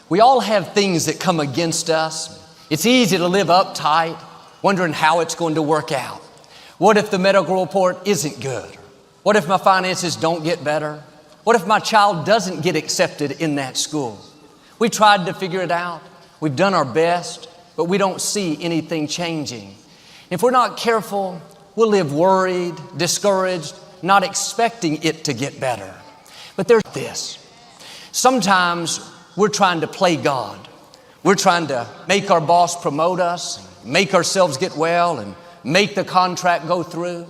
We all have things that come against us. It's easy to live uptight, wondering how it's going to work out. What if the medical report isn't good? What if my finances don't get better? What if my child doesn't get accepted in that school? We tried to figure it out. We've done our best, but we don't see anything changing. If we're not careful, we'll live worried, discouraged, not expecting it to get better. But there's this. Sometimes we're trying to play God. We're trying to make our boss promote us, make ourselves get well, and make the contract go through.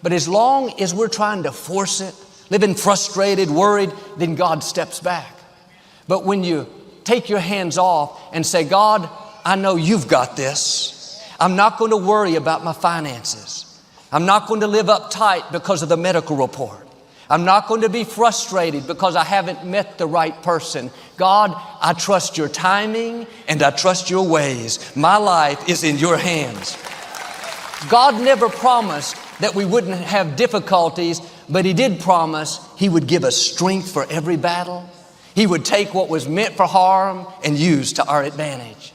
But as long as we're trying to force it, living frustrated, worried, then God steps back. But when you take your hands off and say, God, I know you've got this. I'm not going to worry about my finances. I'm not going to live uptight because of the medical report. I'm not going to be frustrated because I haven't met the right person. God, I trust your timing and I trust your ways. My life is in your hands. God never promised that we wouldn't have difficulties, but He did promise He would give us strength for every battle. He would take what was meant for harm and use to our advantage.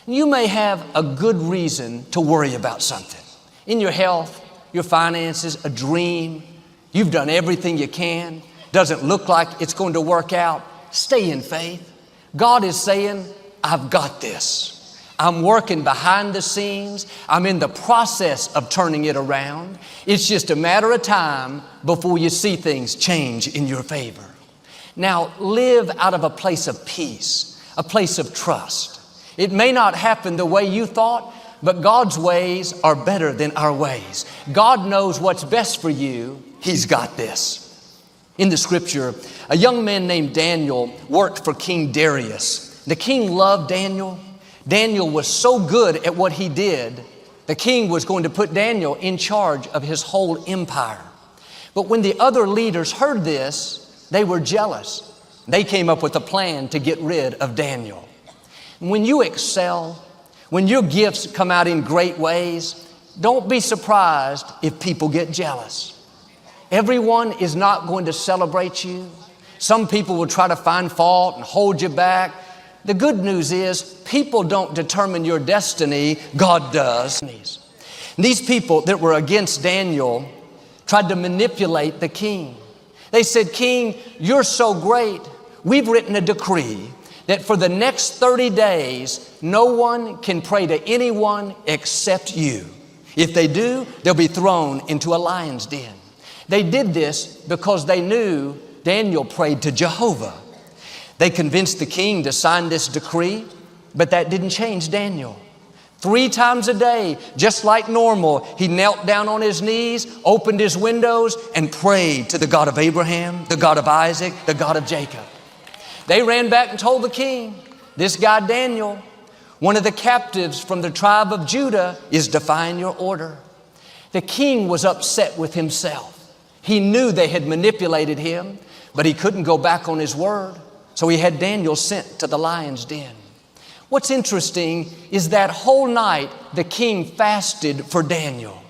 You may have a good reason to worry about something. In your health, your finances, a dream. You've done everything you can. Doesn't look like it's going to work out. Stay in faith. God is saying, I've got this. I'm working behind the scenes. I'm in the process of turning it around. It's just a matter of time before you see things change in your favor. Now, live out of a place of peace, a place of trust. It may not happen the way you thought, but God's ways are better than our ways. God knows what's best for you. He's got this. In the scripture, a young man named Daniel worked for King Darius. The king loved Daniel. Daniel was so good at what he did, the king was going to put Daniel in charge of his whole empire. But when the other leaders heard this, they were jealous. They came up with a plan to get rid of Daniel. When you excel, when your gifts come out in great ways, don't be surprised if people get jealous. Everyone is not going to celebrate you. Some people will try to find fault and hold you back. The good news is people don't determine your destiny, God does. These people that were against Daniel tried to manipulate the king. They said, King, you're so great. We've written a decree that for the next 30 days, no one can pray to anyone except you. If they do, they'll be thrown into a lion's den. They did this because they knew Daniel prayed to Jehovah. They convinced the king to sign this decree, but that didn't change Daniel. 3 times a day, just like normal, he knelt down on his knees, opened his windows, and prayed to the God of Abraham, the God of Isaac, the God of Jacob. They ran back and told the king, this guy Daniel, one of the captives from the tribe of Judah, is defying your order. The king was upset with himself. He knew they had manipulated him, but he couldn't go back on his word. So he had Daniel sent to the lion's den. What's interesting is that whole night the king fasted for Daniel.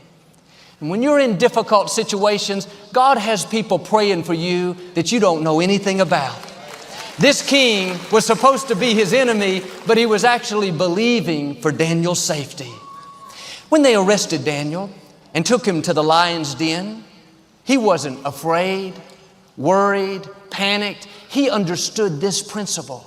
And when you're in difficult situations, God has people praying for you that you don't know anything about. This king was supposed to be his enemy, but he was actually believing for Daniel's safety. When they arrested Daniel and took him to the lion's den, he wasn't afraid, worried, panicked. He understood this principle.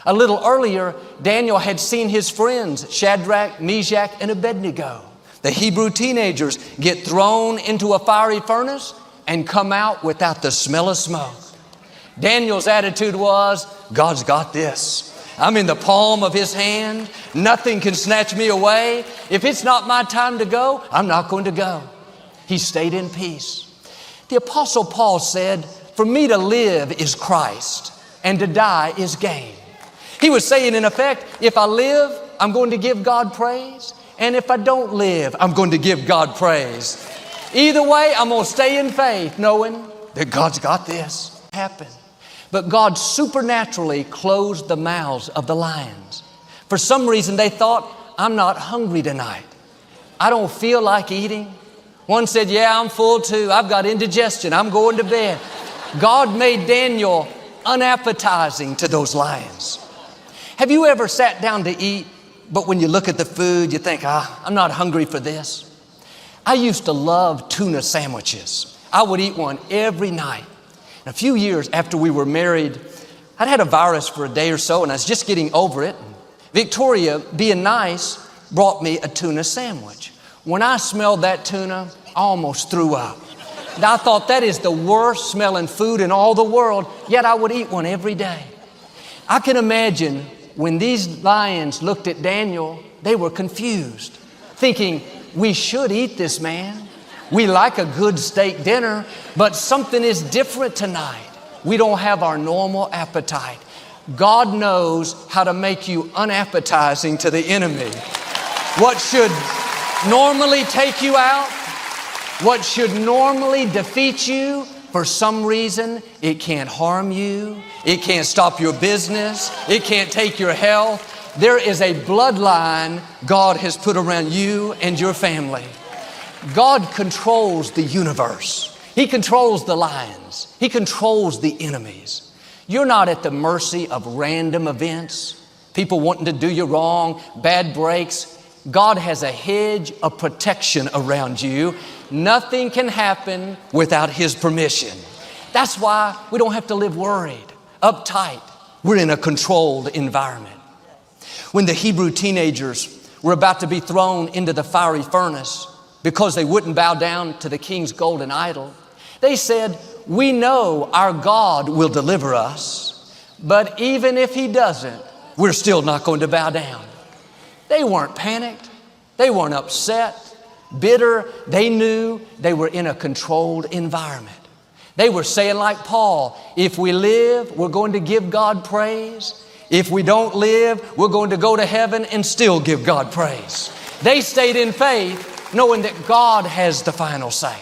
A little earlier, Daniel had seen his friends, Shadrach, Meshach, and Abednego, the Hebrew teenagers, get thrown into a fiery furnace and come out without the smell of smoke. Daniel's attitude was, God's got this. I'm in the palm of His hand. Nothing can snatch me away. If it's not my time to go, I'm not going to go. He stayed in peace. The Apostle Paul said, for me to live is Christ, and to die is gain. He was saying, in effect, if I live, I'm going to give God praise. And if I don't live, I'm going to give God praise. Either way, I'm going to stay in faith, knowing that God's got this. Happened. But God supernaturally closed the mouths of the lions. For some reason, they thought, I'm not hungry tonight. I don't feel like eating. One said, yeah, I'm full too. I've got indigestion. I'm going to bed. God made Daniel unappetizing to those lions. Have you ever sat down to eat, but when you look at the food, you think, I'm not hungry for this? I used to love tuna sandwiches. I would eat one every night. And a few years after we were married, I'd had a virus for a day or so, and I was just getting over it. Victoria, being nice, brought me a tuna sandwich. When I smelled that tuna, I almost threw up. And I thought, that is the worst smelling food in all the world, yet I would eat one every day. I can imagine when these lions looked at Daniel, they were confused, thinking, we should eat this, man. We like a good steak dinner, but something is different tonight. We don't have our normal appetite. God knows how to make you unappetizing to the enemy. What should normally take you out, what should normally defeat you, for some reason, it can't harm you. It can't stop your business. It can't take your health. There is a bloodline God has put around you and your family. God controls the universe. He controls the lions. He controls the enemies. You're not at the mercy of random events, people wanting to do you wrong, bad breaks. God has a hedge of protection around you. Nothing can happen without His permission. That's why we don't have to live worried, uptight. We're in a controlled environment. When the Hebrew teenagers were about to be thrown into the fiery furnace because they wouldn't bow down to the king's golden idol, they said, we know our God will deliver us, but even if He doesn't, we're still not going to bow down. They weren't panicked. They weren't upset, bitter. They knew they were in a controlled environment. They were saying like Paul, if we live, we're going to give God praise. If we don't live, we're going to go to heaven and still give God praise. They stayed in faith, knowing that God has the final say.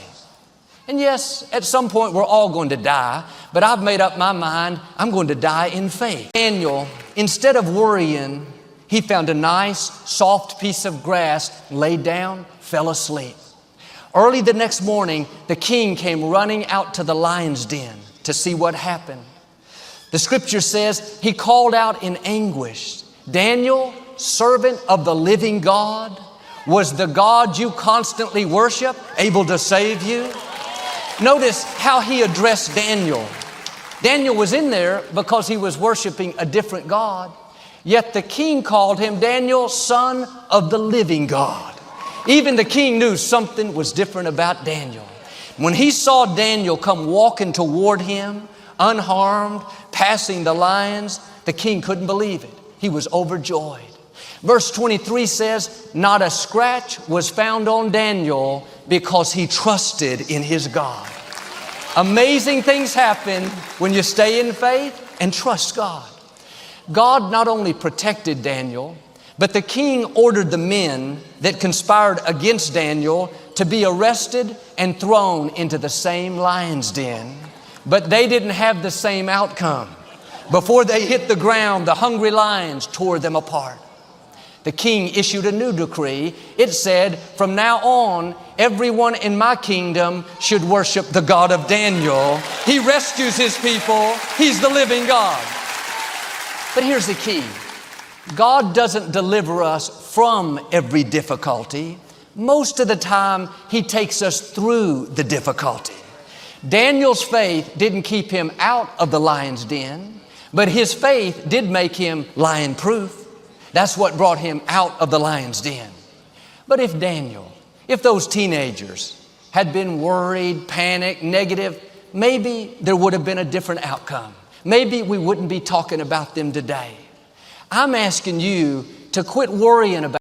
And yes, at some point we're all going to die, but I've made up my mind, I'm going to die in faith. Daniel, instead of worrying, he found a nice, soft piece of grass, laid down, fell asleep. Early the next morning, the king came running out to the lion's den to see what happened. The scripture says he called out in anguish, Daniel, servant of the living God, was the God you constantly worship able to save you? Notice how he addressed Daniel. Daniel was in there because he was worshiping a different God. Yet the king called him Daniel, son of the living God. Even the king knew something was different about Daniel. When he saw Daniel come walking toward him, unharmed, passing the lions, the king couldn't believe it. He was overjoyed. Verse 23 says, not a scratch was found on Daniel because he trusted in his God. Amazing things happen when you stay in faith and trust God. God not only protected Daniel, but the king ordered the men that conspired against Daniel to be arrested and thrown into the same lion's den. But they didn't have the same outcome. Before they hit the ground, the hungry lions tore them apart. The king issued a new decree. It said, from now on, everyone in my kingdom should worship the God of Daniel. He rescues his people. He's the living God. But here's the key. God doesn't deliver us from every difficulty. Most of the time, He takes us through the difficulty. Daniel's faith didn't keep him out of the lion's den, but his faith did make him lion-proof. That's what brought him out of the lion's den. But if Daniel, if those teenagers had been worried, panicked, negative, maybe there would have been a different outcome. Maybe we wouldn't be talking about them today. I'm asking you to quit worrying about